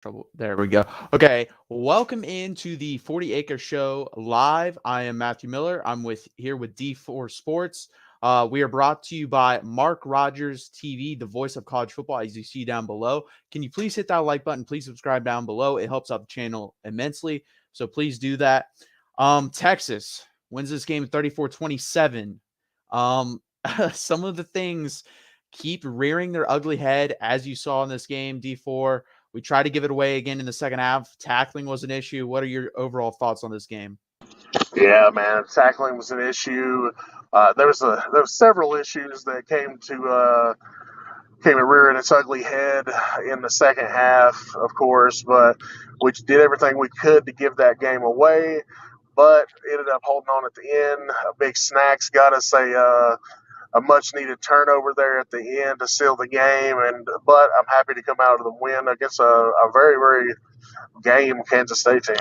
Trouble. There we go. Okay, welcome into the 40 Acre Show live. I am Matthew Miller. I'm here with D4 Sports. We are brought to you by Mark Rogers TV, the voice of college football, as you see down below. Can you please hit that like button? Please subscribe down below. It helps out the channel immensely. So please do that. Texas wins this game 34-27. Some of the things keep rearing their ugly head, as you saw in this game, D4. We tried to give it away again in the second half. Tackling was an issue. What are your overall thoughts on this game? Yeah, man, tackling was an issue. There was several issues that came to rearing its ugly head in the second half, of course, but we did everything we could to give that game away, but ended up holding on at the end. A big snacks got us a much needed turnover there at the end to seal the game, and but I'm happy to come out of the win against a very very game Kansas State team.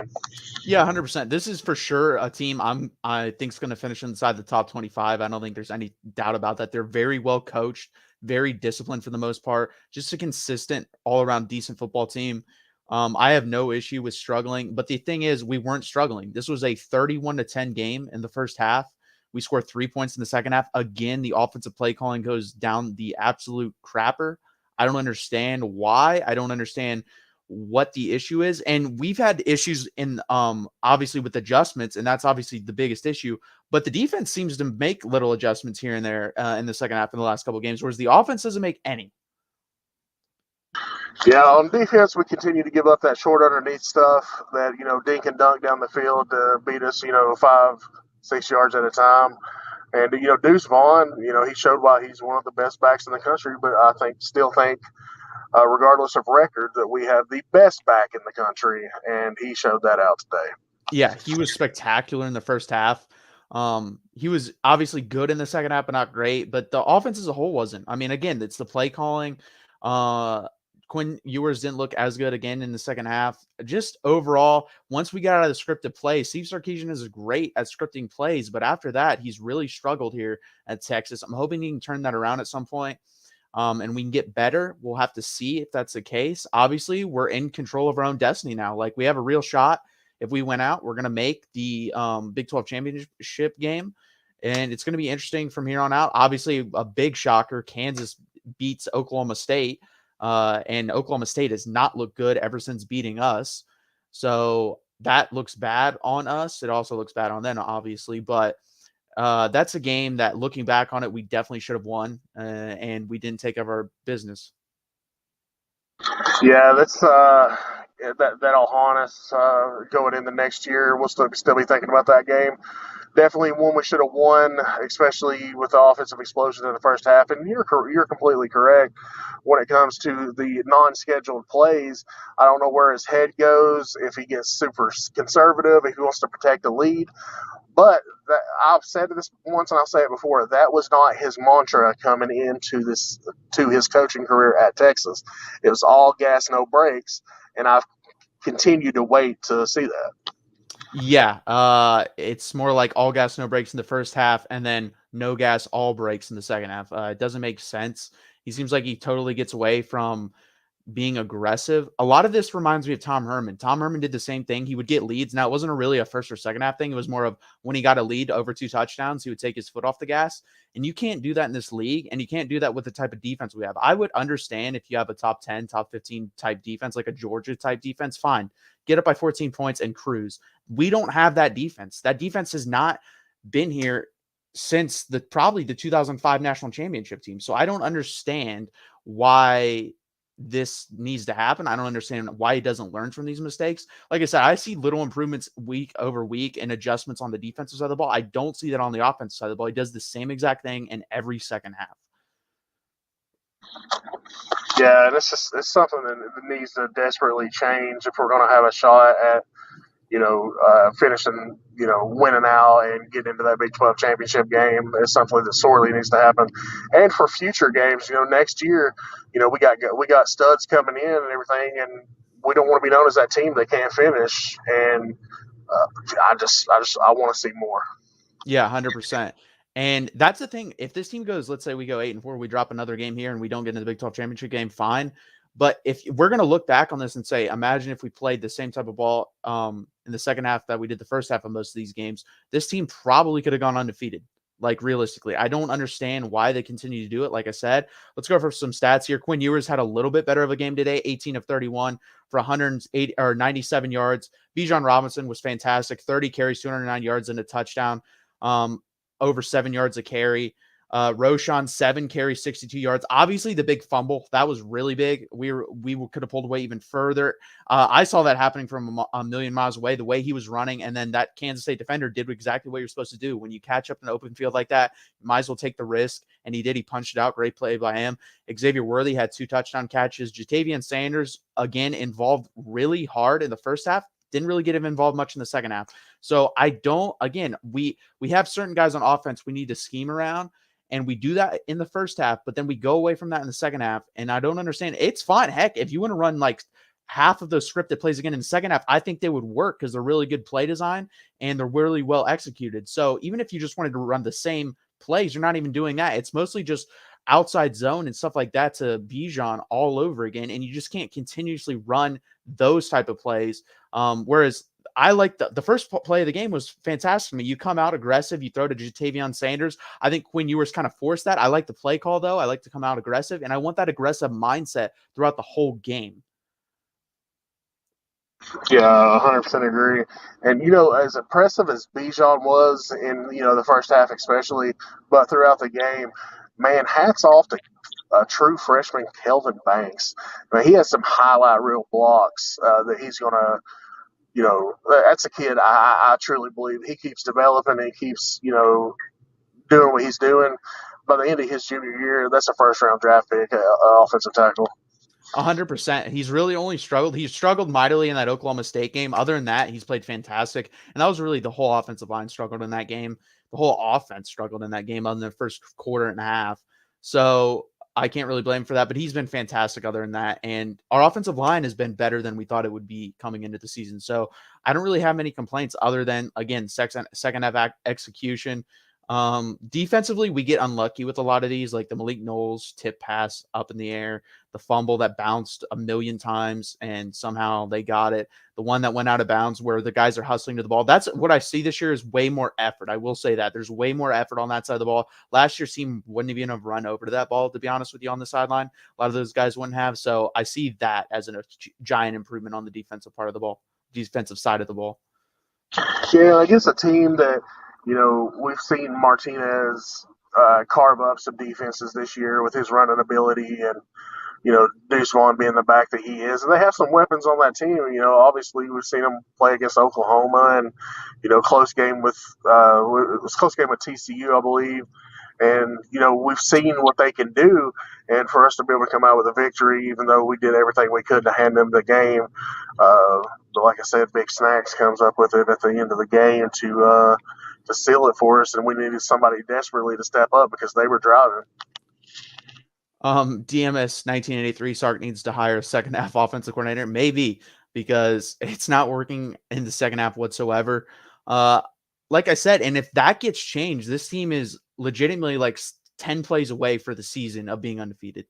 Yeah, 100%. This is for sure a team I think is going to finish inside the top 25. I don't think there's any doubt about that. They're very well coached, very disciplined for the most part, just a consistent all around decent football team. I have no issue with struggling, but the thing is, we weren't struggling. This was a 31-10 game in the first half. We scored 3 points in the second half. Again, the offensive play calling goes down the absolute crapper. I don't understand why. I don't understand what the issue is. And we've had issues in obviously with adjustments, and that's obviously the biggest issue. But the defense seems to make little adjustments here and there in the second half in the last couple of games, whereas the offense doesn't make any. Yeah, on defense, we continue to give up that short underneath stuff that, dink and dunk down the field to beat us, 5, 6 yards at a time. And, Deuce Vaughn, he showed why he's one of the best backs in the country, but I still think, regardless of record, that we have the best back in the country, and he showed that out today. Yeah, he was spectacular in the first half. He was obviously good in the second half, but not great. But the offense as a whole wasn't. I mean, again, it's the play calling. Quinn Ewers didn't look as good again in the second half. Just overall, once we got out of the scripted play, Steve Sarkisian is great at scripting plays, but after that, he's really struggled here at Texas. I'm hoping he can turn that around at some point. And we can get better. We'll have to see if that's the case. Obviously, we're in control of our own destiny now. Like, we have a real shot. If we went out, we're going to make the Big 12 championship game, and it's going to be interesting from here on out. Obviously, a big shocker, Kansas beats Oklahoma State, and Oklahoma State has not looked good ever since beating us. So that looks bad on us. It also looks bad on them, obviously, but that's a game that, looking back on it, we definitely should have won, and we didn't take over our business. Yeah, that'll haunt us going in the next year. We'll still be thinking about that game. Definitely one we should have won, especially with the offensive explosion in the first half. And you're completely correct when it comes to the non-scheduled plays. I don't know where his head goes, if he gets super conservative, if he wants to protect the lead. But I've said this once and I'll say it before, that was not his mantra coming into to his coaching career at Texas. It was all gas, no brakes, and I've continued to wait to see that. Yeah, it's more like all gas, no brakes in the first half, and then no gas, all brakes in the second half. It doesn't make sense. He seems like he totally gets away from being aggressive. A lot of this reminds me of Tom Herman. Tom Herman did the same thing. He would get leads. Now, it wasn't really a first or second half thing. It was more of when he got a lead over 2 touchdowns, he would take his foot off the gas. And you can't do that in this league, and you can't do that with the type of defense we have. I would understand if you have a top 10, top 15 type defense, like a Georgia type defense, fine. Get up by 14 points and cruise. We don't have that defense. That defense has not been here since probably the 2005 national championship team. So I don't understand why this needs to happen. I don't understand why he doesn't learn from these mistakes. Like I said, I see little improvements week over week and adjustments on the defensive side of the ball. I don't see that on the offensive side of the ball. He does the same exact thing in every second half. Yeah, and it's something that needs to desperately change if we're going to have a shot at finishing, winning out and getting into that Big 12 championship game. It's something that sorely needs to happen. And for future games, next year, we got studs coming in and everything, and we don't want to be known as that team that can't finish. And I want to see more. Yeah, 100%. And that's the thing. If this team goes, let's say we go 8-4, we drop another game here and we don't get into the Big 12 championship game, fine. But if we're going to look back on this and say, imagine if we played the same type of ball in the second half that we did the first half of most of these games, this team probably could have gone undefeated. Like realistically, I don't understand why they continue to do it. Like I said, let's go for some stats here. Quinn Ewers had a little bit better of a game today, 18 of 31 for 108 or 97 yards. Bijan Robinson was fantastic, 30 carries, 209 yards and a touchdown, over 7 yards a carry. Roshan, 7 carries, 62 yards. Obviously, the big fumble, that was really big. We could have pulled away even further. I saw that happening from a million miles away, the way he was running. And then that Kansas State defender did exactly what you're supposed to do. When you catch up in an open field like that, you might as well take the risk. And he did. He punched it out. Great play by him. Xavier Worthy had 2 touchdown catches. Jatavian Sanders, again, involved really hard in the first half. Didn't really get him involved much in the second half. So I don't, again, we have certain guys on offense we need to scheme around. And we do that in the first half, but then we go away from that in the second half. And I don't understand. It's fine. Heck, if you want to run like half of those scripted plays again in the second half, I think they would work because they're really good play design and they're really well executed. So even if you just wanted to run the same plays, you're not even doing that. It's mostly just outside zone and stuff like that to Bijan all over again. And you just can't continuously run those type of plays. Whereas I like the first play of the game was fantastic to me. You come out aggressive, you throw to Jatavian Sanders. I think Quinn Ewers kind of forced that. I like the play call, though. I like to come out aggressive, and I want that aggressive mindset throughout the whole game. Yeah, 100% agree. And, as impressive as Bijan was in, the first half especially, but throughout the game, man, hats off to a true freshman, Kelvin Banks. I mean, he has some highlight reel blocks that he's going to, that's a kid I truly believe he keeps developing and he keeps, doing what he's doing. By the end of his junior year, that's a first round draft pick, offensive tackle. 100%. He's really only struggled. He struggled mightily in that Oklahoma State game. Other than that, he's played fantastic. And that was really the whole offensive line struggled in that game. The whole offense struggled in that game other than the first quarter and a half. So I can't really blame him for that, but he's been fantastic other than that. And our offensive line has been better than we thought it would be coming into the season. So I don't really have many complaints other than, again, second half execution. Defensively, we get unlucky with a lot of these, like the Malik Knowles tip pass up in the air, the fumble that bounced a million times and somehow they got it. The one that went out of bounds where the guys are hustling to the ball. That's what I see this year is way more effort. I will say that there's way more effort on that side of the ball. Last year's team wouldn't even have run over to that ball, to be honest with you, on the sideline. A lot of those guys wouldn't have. So I see that as a giant improvement on the defensive part of the ball, defensive side of the ball. Yeah, I guess a team that, we've seen Martinez carve up some defenses this year with his running ability and, Deuce Vaughn being the back that he is. And they have some weapons on that team. Obviously we've seen them play against Oklahoma and, close game with it was a close game with TCU, I believe. And, we've seen what they can do. And for us to be able to come out with a victory, even though we did everything we could to hand them the game, but like I said, Big Snacks comes up with it at the end of the game to seal it for us. And we needed somebody desperately to step up because they were driving. DMS 1983 Sark needs to hire a second half offensive coordinator. Maybe because it's not working in the second half whatsoever. Like I said, and if that gets changed, this team is legitimately like 10 plays away for the season of being undefeated.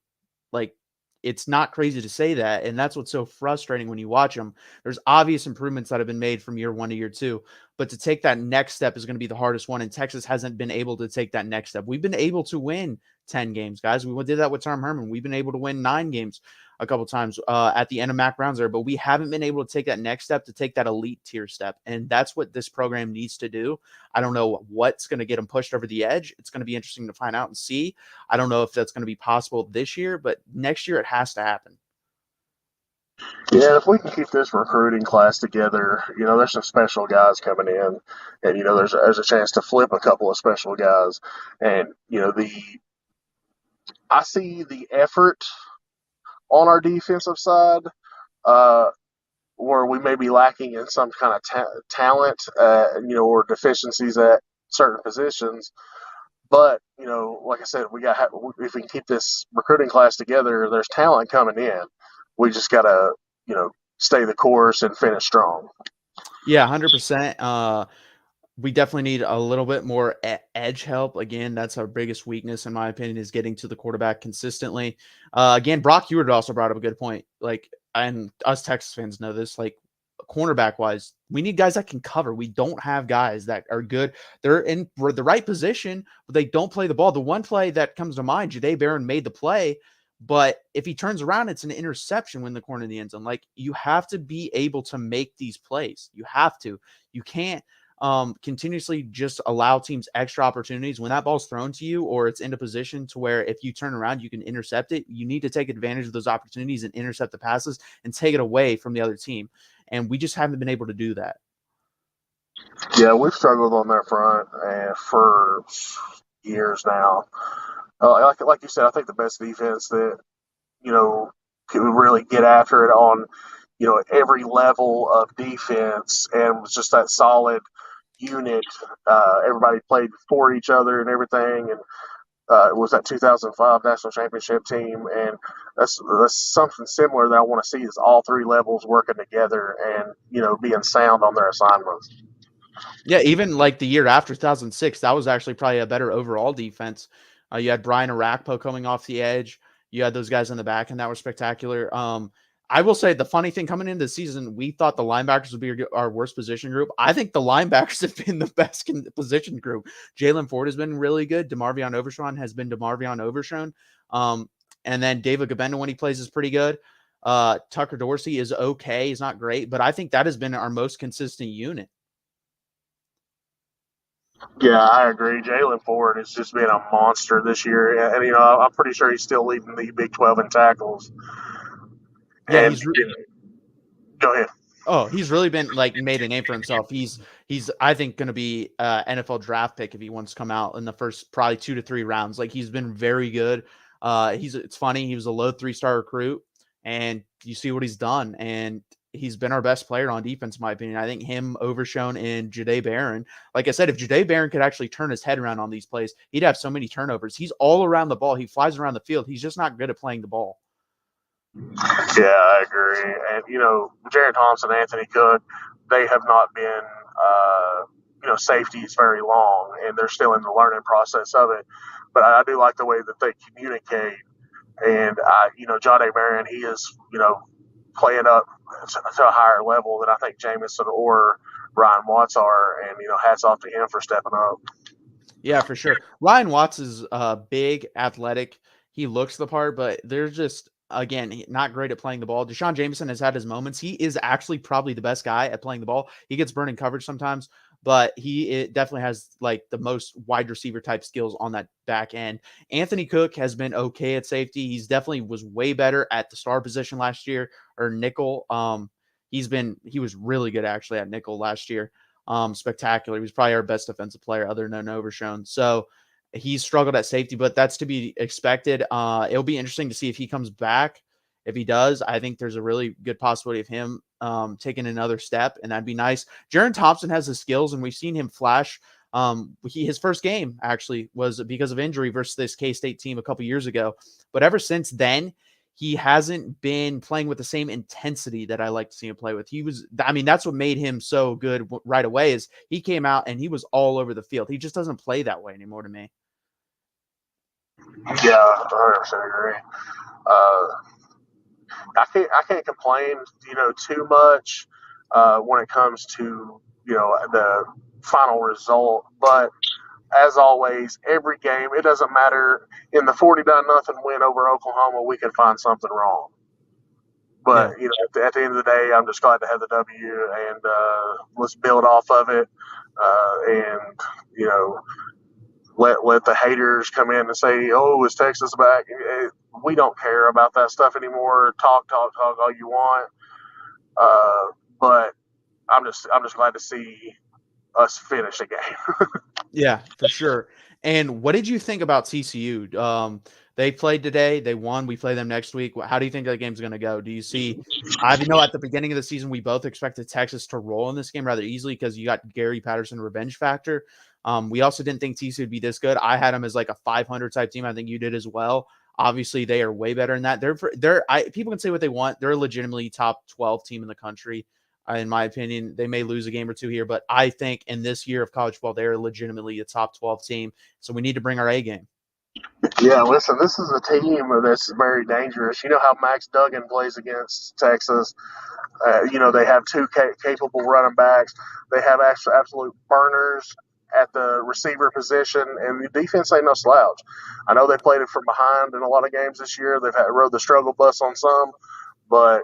Like, it's not crazy to say that. And that's what's so frustrating when you watch them. There's obvious improvements that have been made from year 1 to year 2, but to take that next step is going to be the hardest one. And Texas hasn't been able to take that next step. We've been able to win 10 games, guys. We did that with Tom Herman. We've been able to win 9 games a couple times at the end of Mac Brown's there, but we haven't been able to take that next step, to take that elite tier step. And that's what this program needs to do. I don't know what's going to get them pushed over the edge. It's going to be interesting to find out and see. I don't know if that's going to be possible this year, but next year it has to happen. Yeah, if we can keep this recruiting class together, there's some special guys coming in, and there's a chance to flip a couple of special guys, and I see the effort on our defensive side, where we may be lacking in some kind of talent, or deficiencies at certain positions. But like I said, if we can keep this recruiting class together, there's talent coming in. We just gotta, stay the course and finish strong. Yeah, 100%. We definitely need a little bit more edge help. Again, that's our biggest weakness, in my opinion, is getting to the quarterback consistently. Again, Brock Ewart also brought up a good point. Like, and us Texas fans know this. Like, cornerback wise, we need guys that can cover. We don't have guys that are good. They're in the right position, but they don't play the ball. The one play that comes to mind, Jahdae Barron made the play, but if he turns around, it's an interception when the corner in the end zone. Like, you have to be able to make these plays. You have to. You can't continuously just allow teams extra opportunities when that ball's thrown to you or it's in a position to where if you turn around, you can intercept it. You need to take advantage of those opportunities and intercept the passes and take it away from the other team. And we just haven't been able to do that. Yeah, we've struggled on that front for years now. Like you said, I think the best defense that can really get after it on every level of defense and was just that solid unit. Everybody played for each other and everything, and it was that 2005 national championship team, and that's something similar that I want to see is all three levels working together and being sound on their assignments. Yeah, even like the year after 2006, that was actually probably a better overall defense. You had Brian Arakpo coming off the edge. You had those guys in the back, and that was spectacular. I will say the funny thing coming into the season, we thought the linebackers would be our worst position group. I think the linebackers have been the best position group. Jalen Ford has been really good. DeMarvion Overshawn has been DeMarvion Overshawn. And then David Gabenda, when he plays, is pretty good. Tucker Dorsey is okay. He's not great, but I think that has been our most consistent unit. Yeah, I agree. Jalen Ford has just been a monster this year, and I'm pretty sure he's still leading the Big 12 in tackles. Yeah, And go ahead. Oh, he's really been like made a name for himself. He's I think going to be NFL draft pick if he wants to come out in the first probably 2 to 3 rounds. Like, he's been very good. It's funny, he was a low 3-star recruit, and you see what he's done, and he's been our best player on defense, in my opinion. I think him, Overshown, and Jahdae Barron. Like I said, if Jahdae Barron could actually turn his head around on these plays, he'd have so many turnovers. He's all around the ball. He flies around the field. He's just not good at playing the ball. Yeah, I agree. And Jared Thompson, Anthony Cook, they have not been safeties very long, and they're still in the learning process of it. But I do like the way that they communicate. And Jahdae Barron, he is playing up to a higher level than I think Jamison or Ryan Watts are. And hats off to him for stepping up. Yeah, for sure. Ryan Watts is big, athletic. He looks the part, but they're just, again, not great at playing the ball. Deshaun Jameson has had his moments. He is actually probably the best guy at playing the ball. He gets burned in coverage sometimes, but it definitely has like the most wide receiver type skills on that back end. Anthony Cook has been okay at safety. He's definitely was way better at the star position last year, or nickel. He was really good actually at nickel last year. Spectacular. He was probably our best defensive player other than Overshown. So he's struggled at safety, but that's to be expected. It'll be interesting to see if he comes back. If he does, I think there's a really good possibility of him taking another step, and that'd be nice. Jaron Thompson has the skills, and we've seen him flash. His first game actually was because of injury versus this K-State team a couple years ago. But ever since then, he hasn't been playing with the same intensity that I like to see him play with. That's what made him so good right away is he came out and he was all over the field. He just doesn't play that way anymore to me. Yeah, 100% agree. Uh, I can't complain, too much when it comes to the final result. But as always, every game, it doesn't matter. In the 49-0 win over Oklahoma, we can find something wrong. Yeah. But at the end of the day, I'm just glad to have the W, and let's build off of it. And let the haters come in and say, "Oh, is Texas back?" We don't care about that stuff anymore. Talk all you want. But I'm just glad to see us finish a game. Yeah, for sure. And what did you think about TCU? They played today. They won. We play them next week. How do you think that game's going to go? Do you see? I know at the beginning of the season, we both expected Texas to roll in this game rather easily because you got Gary Patterson revenge factor. We also didn't think TCU would be this good. I had them as like a 500 type team. I think you did as well. Obviously, they are way better than that. People can say what they want. They're a legitimately top 12 team in the country. In my opinion. They may lose a game or two here, but I think in this year of college football, they're legitimately a top 12 team. So we need to bring our A game. Yeah, listen, this is a team that's very dangerous. You know how Max Duggan plays against Texas. They have two capable running backs. They have absolute burners at the receiver position, and the defense ain't no slouch. I know they played it from behind in a lot of games this year. They've rode the struggle bus on some, but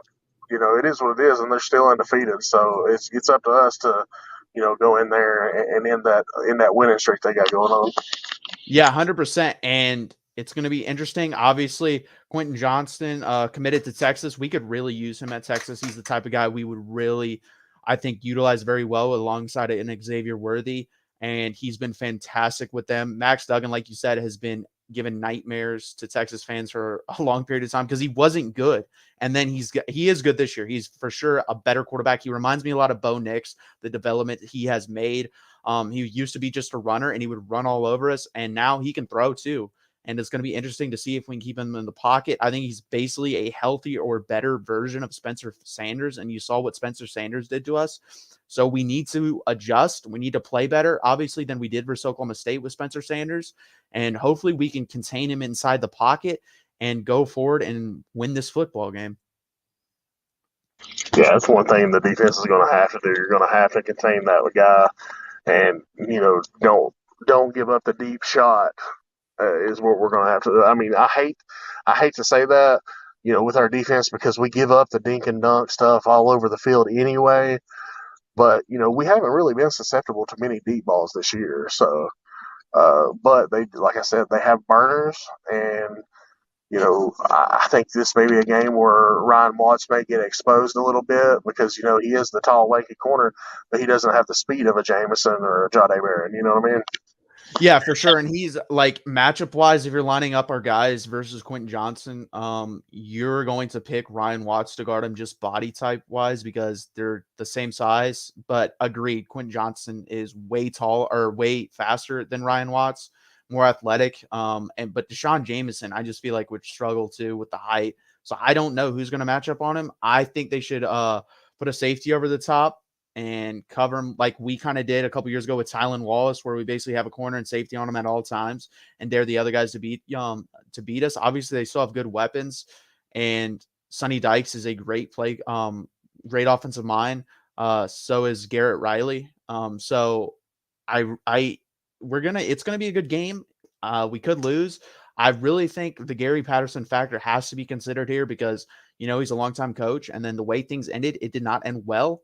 it is what it is, and they're still undefeated. So it's up to us to go in there and end that winning streak they got going on. Yeah, 100%. And it's going to be interesting. Obviously, Quentin Johnston committed to Texas. We could really use him at Texas. He's the type of guy we would really, I think, utilize very well alongside an Xavier Worthy. And he's been fantastic with them. Max Duggan, like you said, has been given nightmares to Texas fans for a long period of time because he wasn't good. And then he is good this year. He's for sure a better quarterback. He reminds me a lot of Bo Nix, the development he has made. He used to be just a runner and he would run all over us, and now he can throw too. And it's going to be interesting to see if we can keep him in the pocket. I think he's basically a healthy or better version of Spencer Sanders, and you saw what Spencer Sanders did to us. So we need to adjust. We need to play better, obviously, than we did versus Oklahoma State with Spencer Sanders. And hopefully we can contain him inside the pocket and go forward and win this football game. Yeah, that's one thing the defense is going to have to do. You're going to have to contain that guy, and don't give up the deep shot. Is what we're going to have to do. I mean, I hate to say that, with our defense because we give up the dink and dunk stuff all over the field anyway. But we haven't really been susceptible to many deep balls this year. So, but they, like I said, they have burners, and I think this may be a game where Ryan Watts may get exposed a little bit because he is the tall, lanky corner, but he doesn't have the speed of a Jameson or a Jahdae Barron. You know what I mean? Yeah, for sure. And he's like matchup wise, if you're lining up our guys versus Quentin Johnson, you're going to pick Ryan Watts to guard him just body type wise because they're the same size. But agreed, Quentin Johnson is way tall or way faster than Ryan Watts, more athletic. But Deshaun Jameson, I just feel like would struggle too with the height. So I don't know who's going to match up on him. I think they should put a safety over the top and cover him like we kind of did a couple years ago with Tylan Wallace, where we basically have a corner and safety on him at all times and dare the other guys to beat us. Obviously, they still have good weapons, and Sonny Dykes is a great great offensive mind. So is Garrett Riley. So it's gonna be a good game. We could lose. I really think the Gary Patterson factor has to be considered here because he's a longtime coach, and then the way things ended, it did not end well.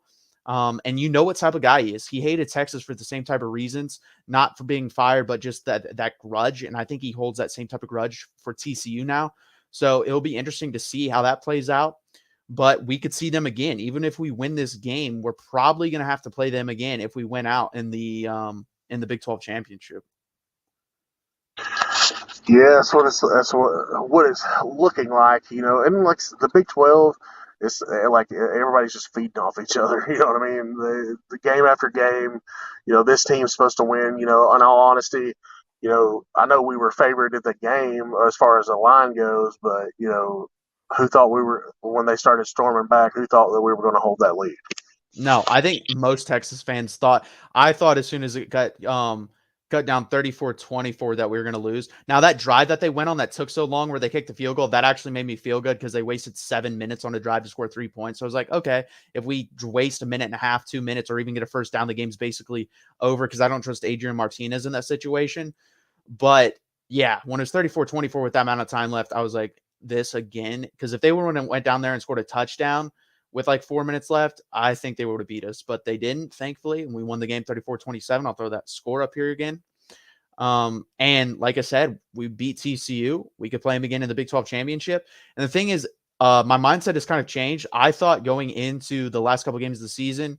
And what type of guy he is. He hated Texas for the same type of reasons, not for being fired, but just that grudge. And I think he holds that same type of grudge for TCU now. So it'll be interesting to see how that plays out. But we could see them again. Even if we win this game, we're probably going to have to play them again if we win out in the Big 12 championship. Yeah, that's what it's looking like, and like the Big 12, it's like everybody's just feeding off each other. You know what I mean? The game after game, this team's supposed to win. In all honesty, I know we were favored in the game as far as the line goes, but who thought we were when they started storming back? Who thought that we were going to hold that lead? No, I think most Texas fans thought. I thought as soon as it got cut down 34-24 that we were going to lose. Now that drive that they went on that took so long where they kicked the field goal, that actually made me feel good because they wasted 7 minutes on a drive to score 3 points. So I was like, okay, if we waste a minute and a half, 2 minutes, or even get a first down, the game's basically over because I don't trust Adrian Martinez in that situation. But yeah, when it was 34-24 with that amount of time left, I was like, this again. Because if they went down there and scored a touchdown with like 4 minutes left, I think they would have beat us, but they didn't, thankfully. And we won the game 34-27. I'll throw that score up here again. And like I said, we beat TCU. We could play them again in the Big 12 championship. And the thing is, my mindset has kind of changed. I thought going into the last couple of games of the season,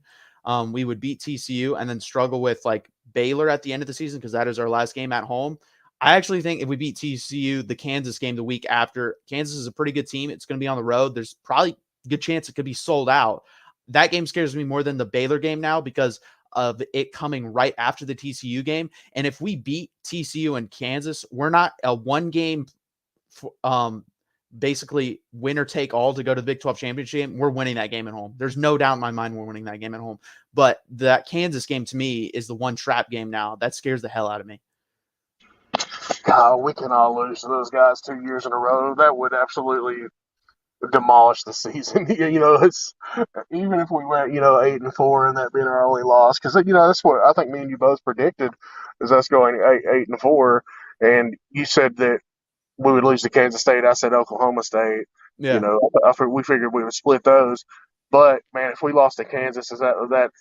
we would beat TCU and then struggle with like Baylor at the end of the season because that is our last game at home. I actually think if we beat TCU, the Kansas game the week after, Kansas is a pretty good team. It's going to be on the road. There's probably a good chance it could be sold out. That game scares me more than the Baylor game now because of it coming right after the TCU game. And if we beat TCU and Kansas, we're not a one game basically winner take all to go to the Big 12 championship game, we're winning that game at home. There's no doubt in my mind we're winning that game at home. But that Kansas game to me is the one trap game now. That scares the hell out of me. God, we can all lose to those guys 2 years in a row. That would absolutely demolish the season. It's even if we went 8-4 and that being our only loss, because that's what I think me and you both predicted is us going 8-4, and you said that we would lose to Kansas State. I said Oklahoma State. Yeah. We figured we would split those. But man, if we lost to Kansas, is that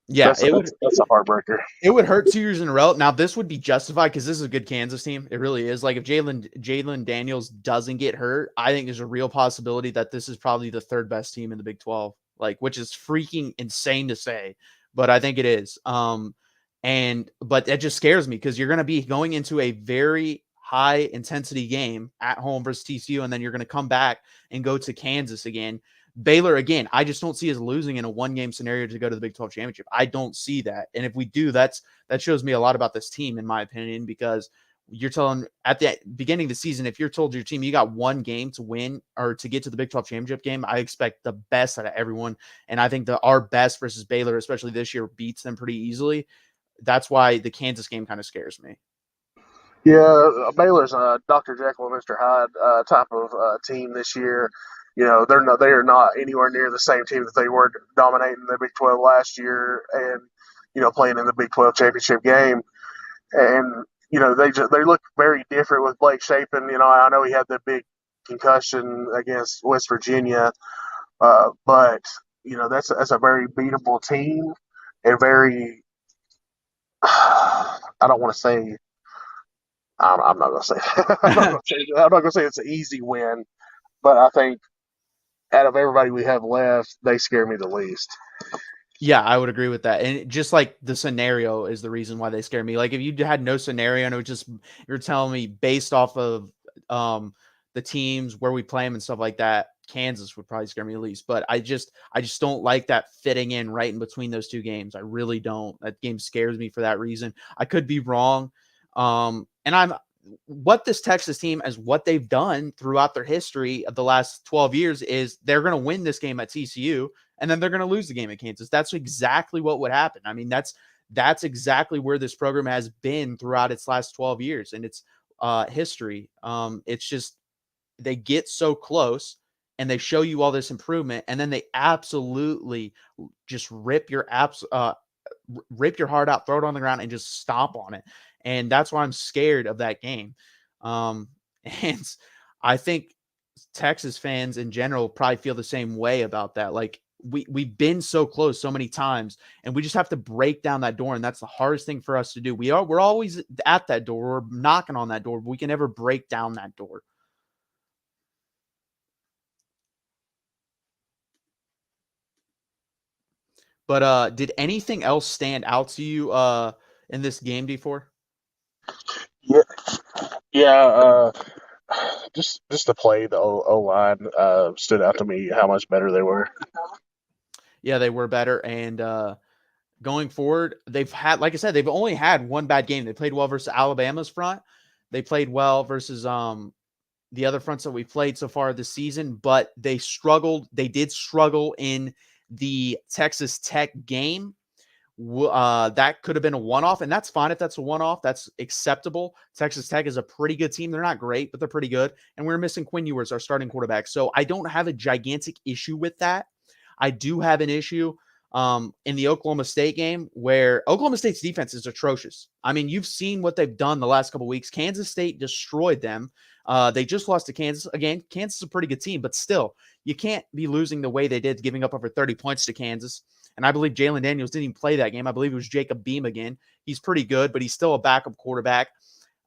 Yeah, that's a heartbreaker. It would hurt 2 years in a row. Now, this would be justified because this is a good Kansas team. It really is. Like, if Jalen Daniels doesn't get hurt, I think there's a real possibility that this is probably the third best team in the Big 12, like, which is freaking insane to say, but I think it is. But it just scares me because you're going to be going into a very high intensity game at home versus TCU, and then you're going to come back and go to Kansas again. Baylor, again, I just don't see us losing in a one-game scenario to go to the Big 12 championship. I don't see that. And if we do, that shows me a lot about this team, in my opinion, because you're telling at the beginning of the season, if you're told your team you got one game to win or to get to the Big 12 championship game, I expect the best out of everyone. And I think our best versus Baylor, especially this year, beats them pretty easily. That's why the Kansas game kind of scares me. Yeah, Baylor's a Dr. Jekyll and Mr. Hyde type of team this year. They are not anywhere near the same team that they were dominating the Big 12 last year, and playing in the Big 12 championship game. And they look very different with Blake Shapen. I know he had the big concussion against West Virginia, but that's a very beatable team, and very I don't want to say. I'm not going to say that. I'm not going to say it's an easy win, but I think out of everybody we have left, they scare me the least. Yeah, I would agree with that. And just like the scenario is the reason why they scare me. Like if you had no scenario and it was just you're telling me based off of the teams where we play them and stuff like that, Kansas would probably scare me the least. But I just don't like that fitting in right in between those two games. I really don't. That game scares me for that reason. I could be wrong. And what this Texas team, as what they've done throughout their history of the last 12 years, is they're going to win this game at TCU and then they're going to lose the game at Kansas. That's exactly what would happen. I mean, that's exactly where this program has been throughout its last 12 years and its history. It's just they get so close and they show you all this improvement, and then they absolutely just rip your heart out, throw it on the ground, and just stomp on it. And that's why I'm scared of that game. And I think Texas fans in general probably feel the same way about that. Like we've been so close so many times, and we just have to break down that door. And that's the hardest thing for us to do. We're always at that door, we're knocking on that door, but we can never break down that door. But did anything else stand out to you in this game, D4? Yeah, yeah. Just to play the O line stood out to me how much better they were. Yeah, they were better. And going forward, they've had, like I said, they've only had one bad game. They played well versus Alabama's front. They played well versus the other fronts that we played so far this season, but they struggled. They did struggle in the Texas Tech game. That could have been a one-off, and that's fine if that's a one-off. That's acceptable. Texas Tech is a pretty good team. They're not great, but they're pretty good. And we're missing Quinn Ewers, our starting quarterback. So I don't have a gigantic issue with that. I do have an issue in the Oklahoma State game where Oklahoma State's defense is atrocious. I mean, you've seen what they've done the last couple of weeks. Kansas State destroyed them. They just lost to Kansas. Again, Kansas is a pretty good team, but still, you can't be losing the way they did, giving up over 30 points to Kansas. And I believe Jalen Daniels didn't even play that game. I believe it was Jacob Beam again. He's pretty good, but he's still a backup quarterback.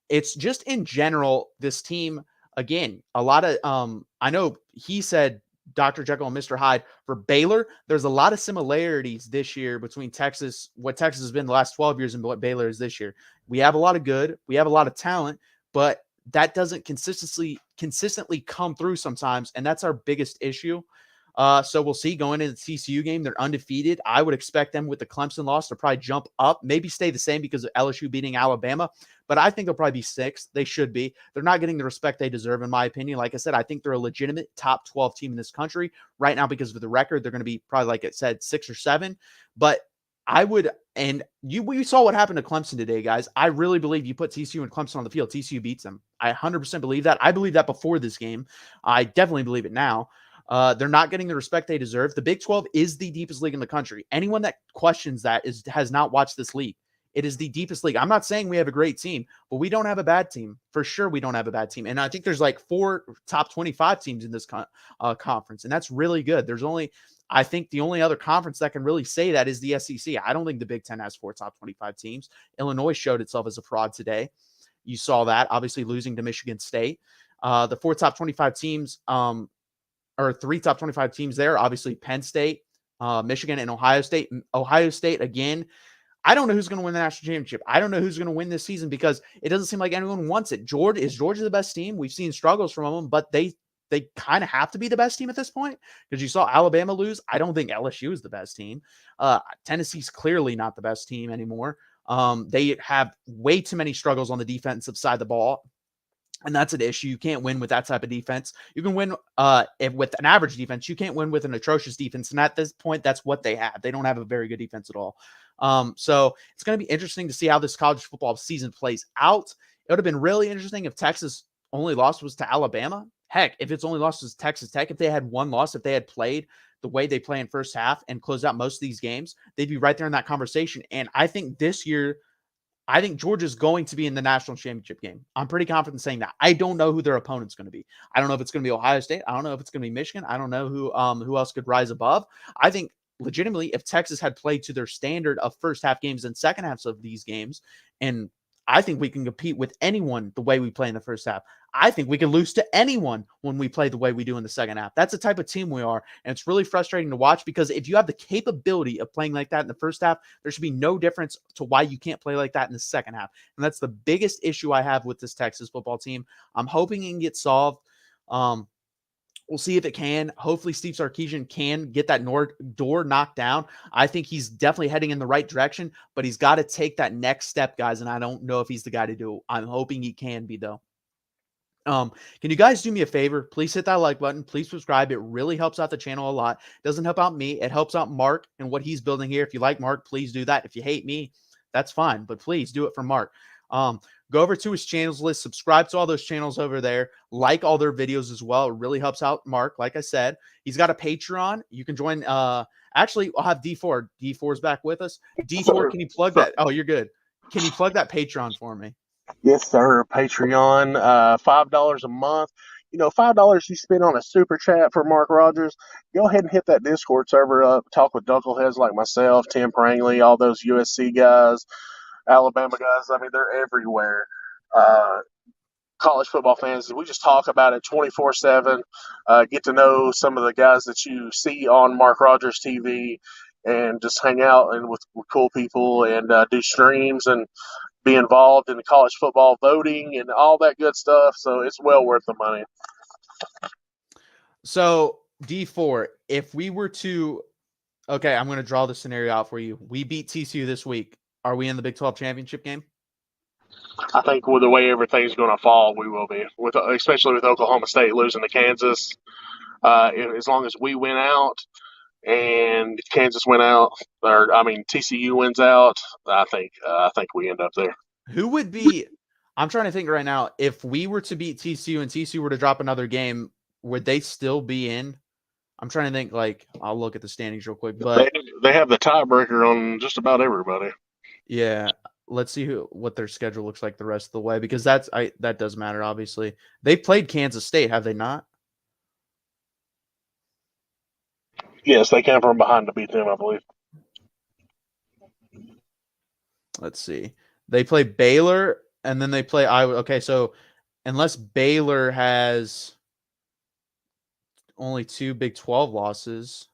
It's just in general, this team, again, a lot of I know he said Dr. Jekyll and Mr. Hyde. For Baylor, there's a lot of similarities this year between Texas, what Texas has been the last 12 years and what Baylor is this year. We have a lot of good. We have a lot of talent, but that doesn't consistently come through sometimes, and that's our biggest issue. So we'll see going into the TCU game. They're undefeated. I would expect them with the Clemson loss to probably jump up, maybe stay the same because of LSU beating Alabama. But I think they'll probably be 6th. They should be. They're not getting the respect they deserve, in my opinion. Like I said, I think they're a legitimate top 12 team in this country. Right now, because of the record, they're going to be probably, like I said, 6 or 7. But I would, and we saw what happened to Clemson today, guys. I really believe you put TCU and Clemson on the field, TCU beats them. I 100% believe that. I believe that before this game. I definitely believe it now. They're not getting the respect they deserve. The Big 12 is the deepest league in the country. Anyone that questions that has not watched this league. It is the deepest league. I'm not saying we have a great team, but we don't have a bad team. For sure, we don't have a bad team. And I think there's like 4 top 25 teams in this conference, and that's really good. I think the only other conference that can really say that is the SEC. I don't think the Big 10 has 4 top 25 teams. Illinois showed itself as a fraud today. You saw that, obviously losing to Michigan State. The 4 top 25 teams, or 3 top 25 teams there, obviously Penn State, Michigan, and Ohio State. Ohio State, again, I don't know who's going to win the national championship. I don't know who's going to win this season because it doesn't seem like anyone wants it. Is Georgia the best team? We've seen struggles from them, but they kind of have to be the best team at this point because you saw Alabama lose. I don't think LSU is the best team. Tennessee's clearly not the best team anymore. They have way too many struggles on the defensive side of the ball. And that's an issue. You can't win with that type of defense. You can win with an average defense. You can't win with an atrocious defense. And at this point, that's what they have. They don't have a very good defense at all. So it's going to be interesting to see how this college football season plays out. It would have been really interesting if Texas only loss was to Alabama. Heck, if it's only lost to Texas Tech, if they had one loss, if they had played the way they play in first half and closed out most of these games, they'd be right there in that conversation. And I think this year, I think Georgia's going to be in the national championship game. I'm pretty confident saying that. I don't know who their opponent's going to be. I don't know if it's going to be Ohio State. I don't know if it's going to be Michigan. I don't know who else could rise above. I think legitimately, if Texas had played to their standard of first half games and second halves of these games, and I think we can compete with anyone the way we play in the first half. I think we can lose to anyone when we play the way we do in the second half. That's the type of team we are. And it's really frustrating to watch because if you have the capability of playing like that in the first half, there should be no difference to why you can't play like that in the second half. And that's the biggest issue I have with this Texas football team. I'm hoping it can get solved. We'll see if it can. Hopefully, Steve Sarkisian can get that door knocked down. I think he's definitely heading in the right direction, but he's got to take that next step, guys, and I don't know if he's the guy to do it. I'm hoping he can be, though. Can you guys do me a favor? Please hit that like button. Please subscribe. It really helps out the channel a lot. It doesn't help out me. It helps out Mark and what he's building here. If you like Mark, please do that. If you hate me, that's fine, but please do it for Mark. Go over to his channels list, subscribe to all those channels over there, like all their videos as well. It really helps out Mark. Like I said, he's got a Patreon. You can join. Actually, I'll have D4. D4's back with us. D4, can you plug that? Oh, you're good. Can you plug that Patreon for me? Yes, sir. Patreon, $5 a month. $5 you spend on a super chat for Mark Rogers. Go ahead and hit that Discord server up. Talk with knuckleheads like myself, Tim Prangley, all those USC guys, Alabama guys. I mean, they're everywhere. College football fans, we just talk about it 24/7. Get to know some of the guys that you see on Mark Rogers TV, and just hang out and with cool people and do streams and be involved in the college football voting and all that good stuff. So it's well worth the money. So D4, if we were to, okay, I'm going to draw the scenario out for you. We beat TCU this week. Are we in the Big 12 championship game? I think with the way everything's going to fall, we will be, especially with Oklahoma State losing to Kansas. As long as we win out and Kansas win out, TCU wins out, I think we end up there. Who would be? I'm trying to think right now. If we were to beat TCU and TCU were to drop another game, would they still be in? I'm trying to think. Like, I'll look at the standings real quick. But they have the tiebreaker on just about everybody. Yeah. Let's see what their schedule looks like the rest of the way, because that does matter, obviously. They played Kansas State, have they not? Yes, they came from behind to beat them, I believe. Let's see. They play Baylor, and then they play Iowa. Okay, so unless Baylor has only 2 Big 12 losses,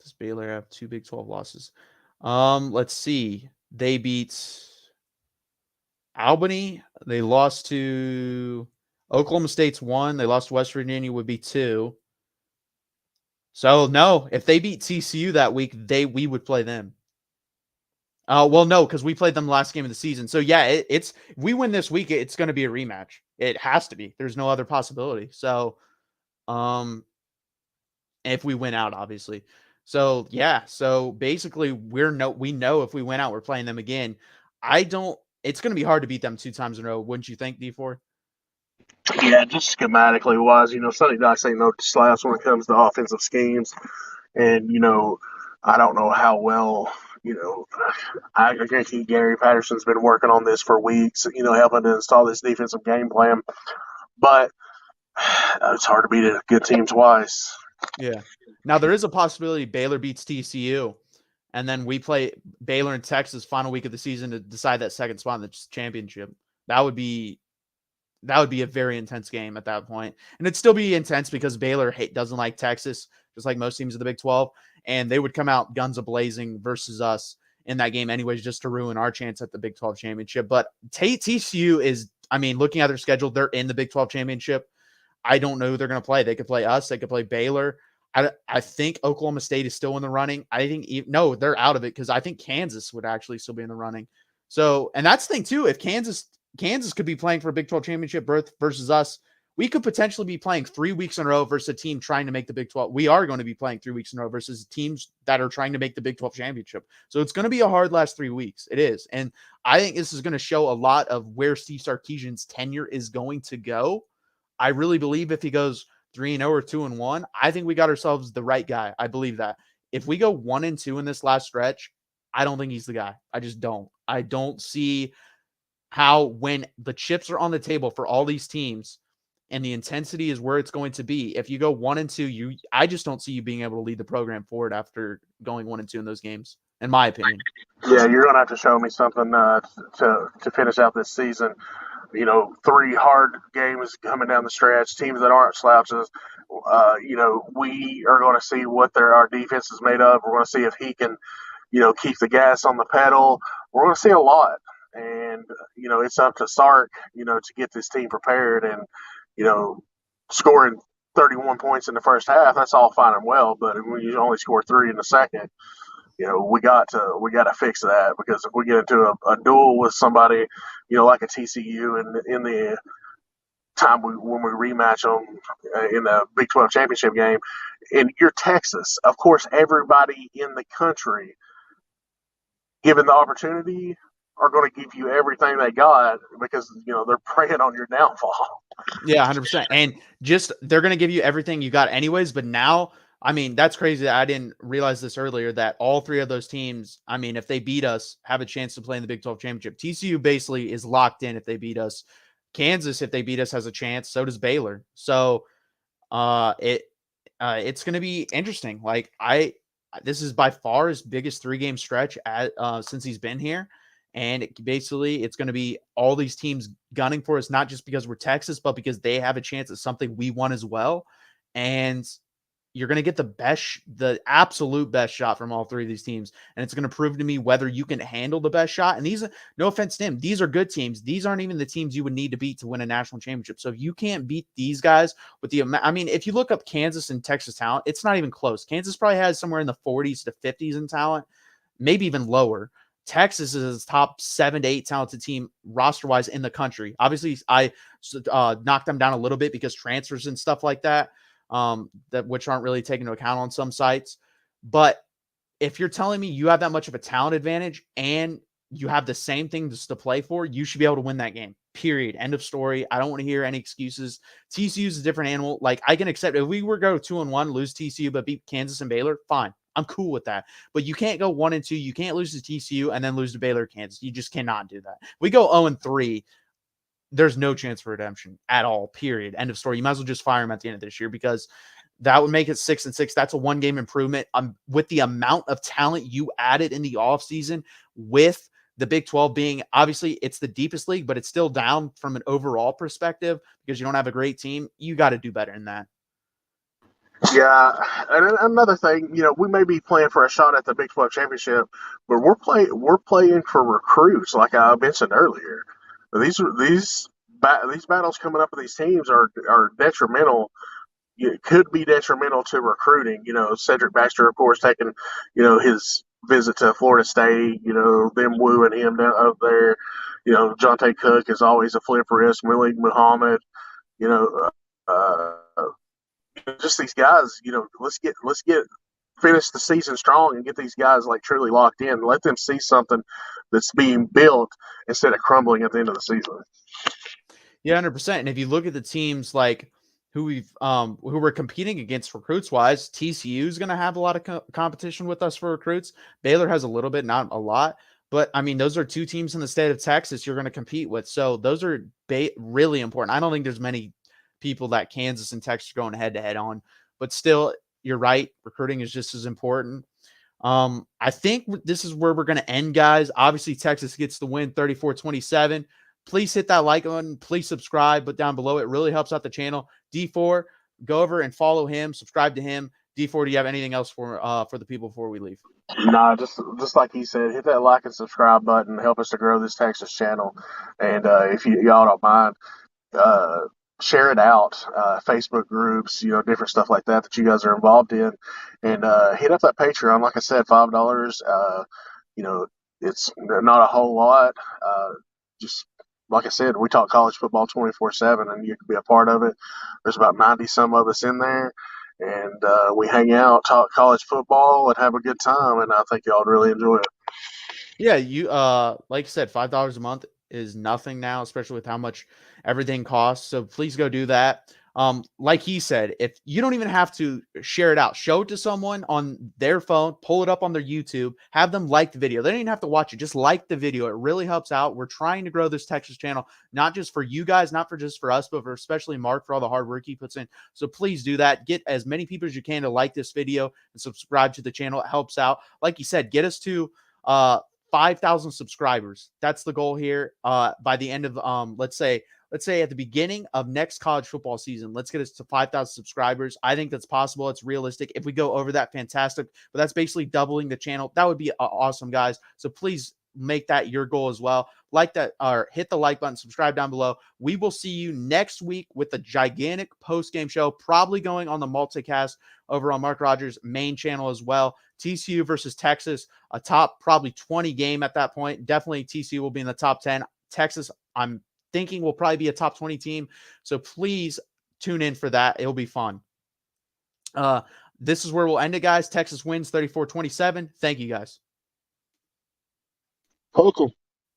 does Baylor have 2 Big 12 losses? Let's see. They beat Albany. They lost to Oklahoma State's 1. They lost to West Virginia would be 2. So no, if they beat TCU that week, we would play them. Well, no, because we played them last game of the season. So yeah, it's if we win this week, it's going to be a rematch. It has to be. There's no other possibility. So, if we win out, obviously. So yeah, so basically we know if we win out, we're playing them again. I don't. It's going to be hard to beat them 2 times in a row, wouldn't you think, D4? Yeah, just schematically wise, Sonny Dykes ain't no slouch when it comes to offensive schemes. And, I don't know how well, I guarantee Gary Patterson's been working on this for weeks, helping to install this defensive game plan. But it's hard to beat a good team twice. Yeah. Now there is a possibility Baylor beats TCU, and then we play Baylor and Texas final week of the season to decide that second spot in the championship. That would be a very intense game at that point. And it'd still be intense because Baylor doesn't like Texas, just like most teams of the Big 12. And they would come out guns a-blazing versus us in that game anyways, just to ruin our chance at the Big 12 championship. But TCU is, looking at their schedule, they're in the Big 12 championship. I don't know who they're going to play. They could play us. They could play Baylor. I think Oklahoma State is still in the running. I think no, they're out of it because I think Kansas would actually still be in the running. So, and that's the thing too. If Kansas could be playing for a Big 12 championship berth versus us, we could potentially be playing 3 weeks in a row versus a team trying to make the Big 12. We are going to be playing 3 weeks in a row versus teams that are trying to make the Big 12 championship. So it's going to be a hard last 3 weeks. It is. And I think this is going to show a lot of where Steve Sarkisian's tenure is going to go. I really believe if he goes 3-0 or 2-1, I think we got ourselves the right guy. I believe that. If we go 1-2 in this last stretch, I don't think he's the guy. I just don't. I don't see how, when the chips are on the table for all these teams and the intensity is where it's going to be, if you go 1-2, I just don't see you being able to lead the program forward after going 1-2 in those games, in my opinion. Yeah, you're going to have to show me something to finish out this season. 3 hard games coming down the stretch, teams that aren't slouches. We are going to see what our defense is made of. We're going to see if he can, keep the gas on the pedal. We're going to see a lot. And, it's up to Sark, to get this team prepared and, scoring 31 points in the first half, that's all fine and well. But when you only score 3 in the second, we got to fix that, because if we get into a duel with somebody, like a TCU in the time when we rematch them in the Big 12 championship game, and you're Texas, of course, everybody in the country, given the opportunity, are going to give you everything they got because they're preying on your downfall. Yeah, 100%. And just they're going to give you everything you got anyways, but now, that's crazy. I didn't realize this earlier, that all 3 of those teams, if they beat us, have a chance to play in the Big 12 championship. TCU basically is locked in if they beat us. Kansas, if they beat us, has a chance. So does Baylor. So it's going to be interesting. This is by far his biggest 3-game stretch since he's been here. And it's going to be all these teams gunning for us, not just because we're Texas, but because they have a chance at something we want as well. And you're going to get the absolute best shot from all 3 of these teams. And it's going to prove to me whether you can handle the best shot. And these, no offense to him, these are good teams. These aren't even the teams you would need to beat to win a national championship. So if you can't beat these guys with if you look up Kansas and Texas talent, it's not even close. Kansas probably has somewhere in the 40s to 50s in talent, maybe even lower. Texas is top 7 to 8 talented team roster-wise in the country. Obviously, I knocked them down a little bit because transfers and stuff like that, which aren't really taken into account on some sites. But if you're telling me you have that much of a talent advantage and you have the same things to play for, you should be able to win that game. Period. End of story. I don't want to hear any excuses. TCU is a different animal. I can accept if we were to go 2-1, lose TCU, but beat Kansas and Baylor, fine. I'm cool with that. But you can't go 1-2. You can't lose to TCU and then lose to Baylor, Kansas. You just cannot do that. We go 0-3. There's no chance for redemption at all. Period. End of story. You might as well just fire him at the end of this year, because that would make it 6-6. That's a 1-game improvement. With the amount of talent you added in the offseason, with the Big 12 being, obviously, it's the deepest league, but it's still down from an overall perspective because you don't have a great team. You got to do better than that. Yeah, and another thing, we may be playing for a shot at the Big 12 championship, but we're playing for recruits, like I mentioned earlier. These these battles coming up with these teams are detrimental. It could be detrimental to recruiting. Cedric Baxter, of course, taking his visit to Florida State. Them wooing him down up there. Jonte Cook is always a flip risk. Malik Muhammad. You know, uh, just these guys. Let's get finish the season strong and get these guys like truly locked in. Let them see something that's being built instead of crumbling at the end of the season. Yeah, 100%. And if you look at the teams like who we're competing against recruits wise, TCU is going to have a lot of competition with us for recruits. Baylor has a little bit, not a lot, but I mean, those are two teams in the state of Texas you're going to compete with. So those are really important. I don't think there's many people that Kansas and Texas are going head to head on, but still, you're right. Recruiting is just as important. I think this is where we're going to end, guys. Obviously, Texas gets the win 34-27. Please hit that like button. Please subscribe, but down below, it really helps out the channel. D4, go over and follow him, subscribe to him. D4, do you have anything else for the people before we leave? Nah, just like he said, hit that like and subscribe button. Help us to grow this Texas channel. And if y'all don't mind, uh, share it out, Facebook groups, different stuff like that you guys are involved in, and hit up that Patreon. Like I said, $5. You know, it's not a whole lot. Just like I said, we talk college football 24/7, and you can be a part of it. There's about 90 some of us in there, and we hang out, talk college football, and have a good time. And I think y'all would really enjoy it. Yeah, you like I said, $5 a month is nothing now, especially with how much everything costs. So please go do that. Like he said, if you don't even have to share it out, show it to someone on their phone, pull it up on their YouTube, have them like the video. They don't even have to watch it, just like the video. It really helps out. We're trying to grow this Texas channel, not just for you guys, not for just for us, but for especially Mark for all the hard work he puts in. So please do that. Get as many people as you can to like this video and subscribe to the channel. It helps out. Like you said, get us to 5,000 subscribers. That's the goal here. By the end of let's say at the beginning of next college football season, let's get us to 5,000 subscribers. I think that's possible. It's realistic. If we go over that, fantastic. But that's basically doubling the channel. That would be awesome, guys. So please make that your goal as well. Like that, or hit the like button, subscribe down below. We will see you next week with a gigantic post-game show, probably going on the multicast over on Mark Rogers' main channel as well. TCU versus Texas, a top probably 20 game at that point. Definitely TCU will be in the top 10. Texas, I'm thinking, will probably be a top 20 team. So please tune in for that. It'll be fun. This is where we'll end it, guys. Texas wins 34-27. Thank you, guys. Cool.